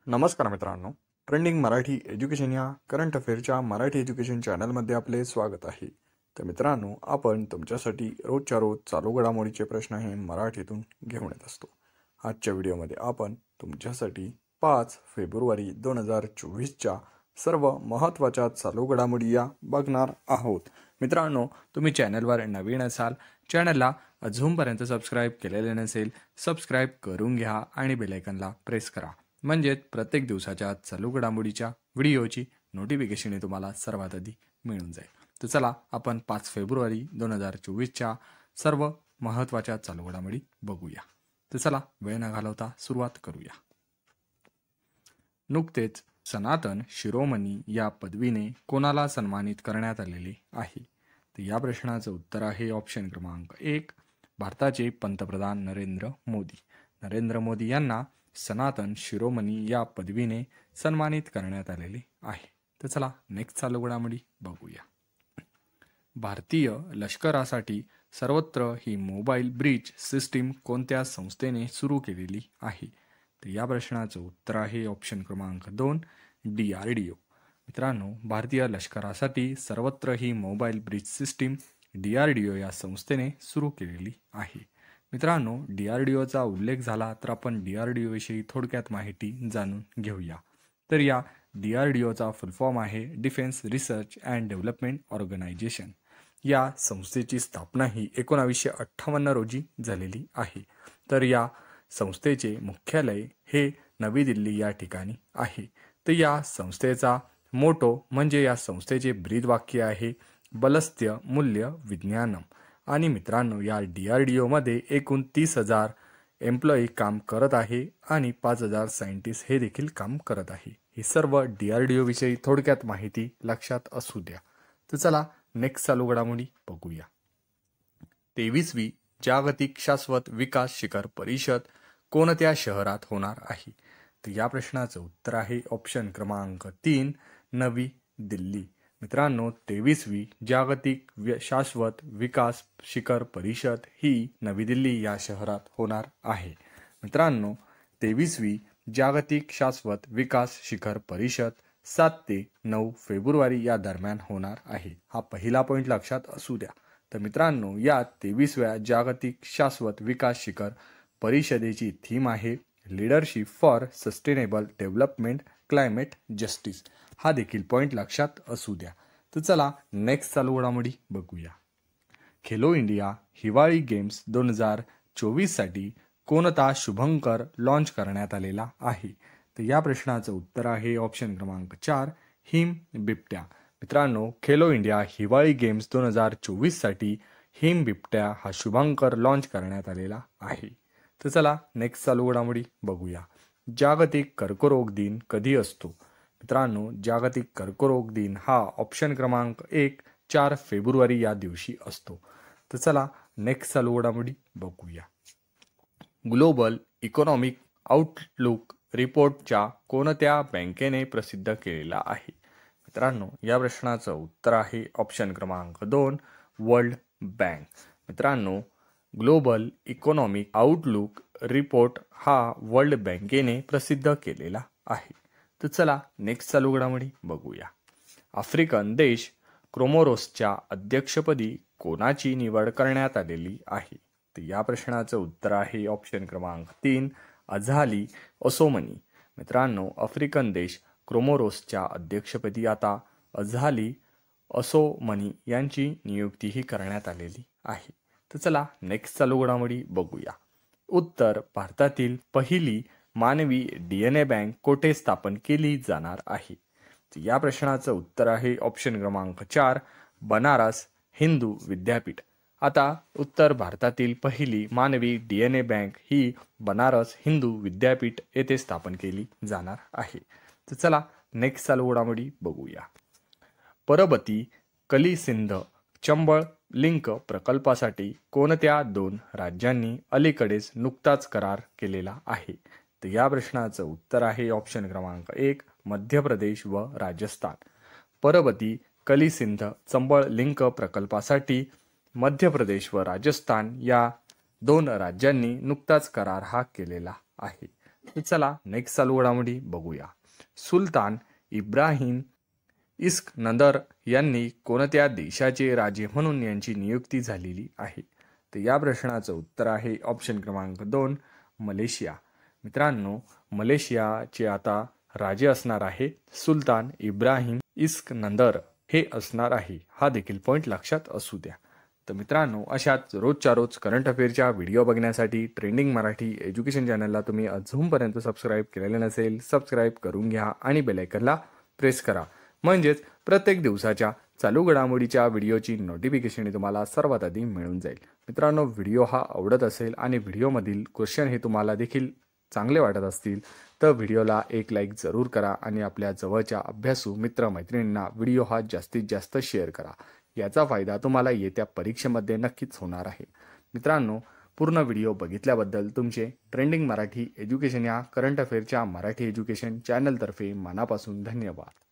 नमस्कार मित्रांनो, trending Marathi education या करंट अफेअरच्या मराठी एज्युकेशन चॅनलमध्ये आपले स्वागत आहे. तर मित्रांनो, आपण तुमच्यासाठी रोजच्या रोज चालू घडामोडीचे प्रश्न हे मराठीतून घेऊन येत असतो. आजच्या व्हिडिओमध्ये आपण तुमच्यासाठी 5 फेब्रुवारी 2024च्या सर्व महत्त्वाच्या चालू घडामोडी या बघणार आहोत. मित्रांनो, तुम्ही चॅनलवर नवीन असाल, चॅनलला अजूनपर्यंत सबस्क्राईब केलेले नसेल, सबस्क्राईब करून घ्या आणि बेल आयकॉनला प्रेस करा. म्हणजेच प्रत्येक दिवसाच्या चालू घडामोडीच्या व्हिडिओची नोटिफिकेशन तुम्हाला सर्वात आधी मिळून जाईल. तर चला आपण 5 फेब्रुवारी 2024च्या सर्व महत्त्वाच्या चालू घडामोडी बघूया. तर चला वेळ न घालवता सुरुवात करूया. नुकतेच सनातन शिरोमणी या पदवीने कोणाला सन्मानित करण्यात आलेले आहे? तर या प्रश्नाचं उत्तर आहे ऑप्शन क्रमांक 1, भारताचे पंतप्रधान नरेंद्र मोदी. नरेंद्र मोदी यांना सनातन शिरोमणी या पदवीने सन्मानित करण्यात आलेले आहे. तर चला नेक्स्ट चालू घडामोडी बघूया. भारतीय लष्करासाठी सर्वत्र ही मोबाईल ब्रिज सिस्टीम कोणत्या संस्थेने सुरू केलेली आहे? तर या प्रश्नाचं उत्तर आहे ऑप्शन क्रमांक 2, DRDO. मित्रांनो, भारतीय लष्करासाठी सर्वत्र ही मोबाईल ब्रिज सिस्टीम DRDO या संस्थेने सुरू केलेली आहे. मित्रांनो, DRDOचा उल्लेख झाला तर आपण DRDO विषयी थोडक्यात माहिती जाणून घेऊया. तर या DRDOचा फुल फॉर्म आहे defence research and development organisation. या संस्थेची स्थापना ही 1958 रोजी झालेली आहे. तर या संस्थेचे मुख्यालय हे नवी दिल्ली या ठिकाणी आहे. तर या संस्थेचा मोटो म्हणजे या संस्थेचे ब्रीदवाक्य आहे बलस्थ्य मूल्य विज्ञानम. आणि मित्रांनो, या DRDOमध्ये एकूण 30,000 एम्प्लॉई काम करत आहे आणि 5,000 सायंटिस्ट हे देखील काम करत आहे. ही सर्व DRDO विषयी थोडक्यात माहिती लक्षात असू द्या. तर चला नेक्स्ट चालू घडामोडी बघूया. 23वी जागतिक शाश्वत विकास शिखर परिषद कोणत्या शहरात होणार आहे? तर या प्रश्नाचं उत्तर आहे ऑप्शन क्रमांक 3, नवी दिल्ली. मित्रांनो, 23वी जागतिक शाश्वत विकास शिखर परिषद ही नवी दिल्ली या शहरात होणार आहे. मित्रांनो, 23वी जागतिक शाश्वत विकास शिखर परिषद 7 ते 9 फेब्रुवारी या दरम्यान होणार आहे. हा पहिला पॉईंट लक्षात असू द्या. तर मित्रांनो, या 23व्या जागतिक शाश्वत विकास शिखर परिषदेची थीम आहे leadership for sustainable development climate justice. हा देखील पॉईंट लक्षात असू द्या. तर चला नेक्स्ट चालू घडामोडी बघूया. खेलो इंडिया हिवाळी गेम्स 2024साठी कोणता शुभंकर लॉन्च करण्यात आलेला आहे? तर या प्रश्नाचं उत्तर आहे ऑप्शन क्रमांक 4, हिम बिबट्या. मित्रांनो, खेलो इंडिया हिवाळी गेम्स 2024साठी हिम बिबट्या हा शुभंकर लॉन्च करण्यात आलेला आहे. तर चला नेक्स्ट चालू घडामोडी बघूया. जागतिक कर्करोग दिन कधी असतो? मित्रांनो, जागतिक कर्करोग दिन हा ऑप्शन क्रमांक 1, 4 फेब्रुवारी या दिवशी असतो. तर चला नेक्स्ट चालू घडामोडी बघूया. ग्लोबल इकॉनॉमिक आउटलुक रिपोर्टच्या कोणत्या बँकेने प्रसिद्ध केलेला आहे? मित्रांनो, या प्रश्नाचं उत्तर आहे ऑप्शन क्रमांक 2, वर्ल्ड बँक. मित्रांनो, ग्लोबल इकॉनॉमिक आउटलुक रिपोर्ट हा वर्ल्ड बँकेने प्रसिद्ध केलेला आहे. तर चला नेक्स्ट चालू घडामोडी बघूया. आफ्रिकन देश क्रोमोरोसच्या अध्यक्षपदी कोणाची निवड करण्यात आलेली आहे? तर या प्रश्नाचं उत्तर आहे ऑप्शन क्रमांक 3, अझाली असोमनी. मित्रांनो, आफ्रिकन देश क्रोमोरोसच्या अध्यक्षपदी आता अझाली असोमनी यांची नियुक्तीही करण्यात आलेली आहे. तर चला नेक्स्ट चालू घडामोडी बघूया. उत्तर भारतातील पहिली मानवी DNA बँक कोठे स्थापन केली जाणार आहे? तर या प्रश्नाचं उत्तर आहे ऑप्शन क्रमांक 4, बनारस हिंदू विद्यापीठ. आता उत्तर भारतातील पहिली मानवी DNA बँक ही बनारस हिंदू विद्यापीठ येथे स्थापन केली जाणार आहे. तर चला नेक्स्ट चालू घडामोडी बघूया. परबती कलिसिंध चंबळ लिंक प्रकल्पासाठी कोणत्या 2 राज्यांनी अलीकडेच नुकताच करार केलेला आहे? तर या प्रश्नाचं उत्तर आहे ऑप्शन क्रमांक 1, मध्य प्रदेश व राजस्थान. परबती कलिसिंध चंबळ लिंक प्रकल्पासाठी मध्य प्रदेश व राजस्थान या 2 राज्यांनी नुकताच करार हा केलेला आहे. तर चला नेक्स्ट चालू घडामोडी बघूया. सुलतान इब्राहिम इस्क नंदर यांनी कोणत्या देशाचे राजे म्हणून यांची नियुक्ती झालेली आहे? तर या प्रश्नाचं उत्तर आहे ऑप्शन क्रमांक 2 मलेशिया. मित्रांनो, मलेशियाचे आता राजे असणार आहे सुलतान इब्राहिम इस्क नंदर हे असणार आहे. हा देखील पॉईंट लक्षात असू द्या. तर मित्रांनो, अशाच रोजच्या रोज करंट अफेअरच्या व्हिडिओ बघण्यासाठी ट्रेंडिंग मराठी एज्युकेशन चॅनलला तुम्ही अजूनपर्यंत सबस्क्राईब केलेले नसेल, सबस्क्राईब करून घ्या आणि बेल आयकॉनला प्रेस करा. म्हणजेच प्रत्येक दिवसाच्या चालू घडामोडीच्या व्हिडिओची नोटिफिकेशन तुम्हाला सर्वात आधी मिळून जाईल. मित्रांनो, व्हिडिओ हा आवडत असेल आणि व्हिडिओमधील क्वेश्चन हे तुम्हाला देखील चांगले वाटत असतील तर व्हिडिओला एक लाईक जरूर करा आणि आपल्या जवळच्या अभ्यासू मित्रमैत्रिणींना व्हिडिओ हा जास्तीत जास्त शेअर करा. याचा फायदा तुम्हाला येत्या परीक्षेमध्ये नक्कीच होणार आहे. मित्रांनो, पूर्ण व्हिडिओ बघितल्याबद्दल तुमचे ट्रेंडिंग मराठी एज्युकेशन या करंट अफेअरच्या मराठी एज्युकेशन चॅनलतर्फे मनापासून धन्यवाद.